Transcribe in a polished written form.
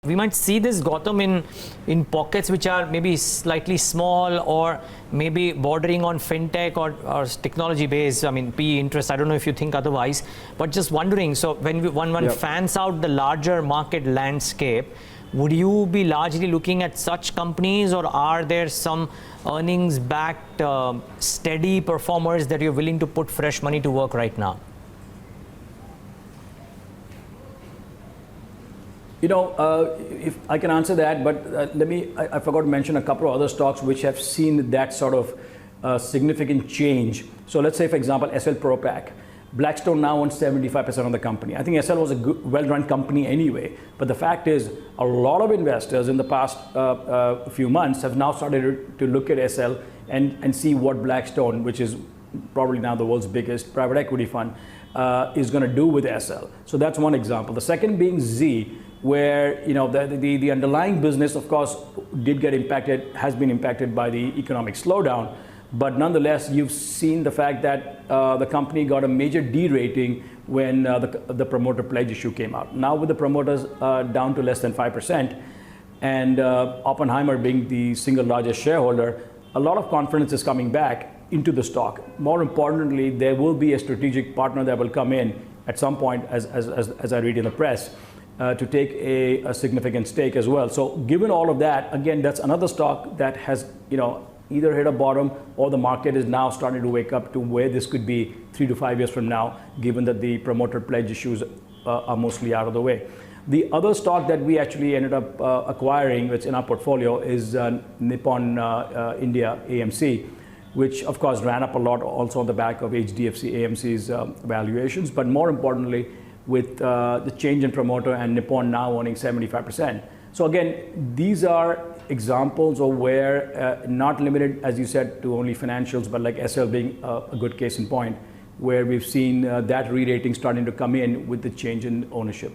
We might see this, Gautam, in pockets which are maybe slightly small or maybe bordering on fintech or technology based. I mean, PE interest. I don't know if you think otherwise, but just wondering. So when one fans out the larger market landscape, would you be largely looking at such companies, or are there some earnings backed steady performers that you're willing to put fresh money to work right now? You know, if I can answer that, but I forgot to mention a couple of other stocks which have seen that sort of significant change. So let's say, for example, SL Propack. Blackstone now owns 75% of the company. I think SL was a good, well-run company anyway, but the fact is a lot of investors in the past few months have now started to look at SL and see what Blackstone, which is probably now the world's biggest private equity fund, is going to do with SL. So that's one example. The second being Z, where the underlying business, of course, has been impacted by the economic slowdown, but nonetheless, you've seen the fact that the company got a major de-rating when the promoter pledge issue came out. Now with the promoters down to less than 5%, and Oppenheimer being the single largest shareholder, a lot of confidence is coming back into the stock. More importantly, there will be a strategic partner that will come in at some point, as I read in the press, to take a significant stake as well. So given all of that, again, that's another stock that has either hit a bottom, or the market is now starting to wake up to where this could be 3 to 5 years from now, given that the promoter pledge issues are mostly out of the way. The other stock that we actually ended up acquiring, which in our portfolio, is Nippon India AMC, which of course ran up a lot also on the back of HDFC AMC's valuations, but more importantly, with the change in promoter and Nippon now owning 75%. So again, these are examples of where, not limited, as you said, to only financials, but like SL being a good case in point, where we've seen that re-rating starting to come in with the change in ownership.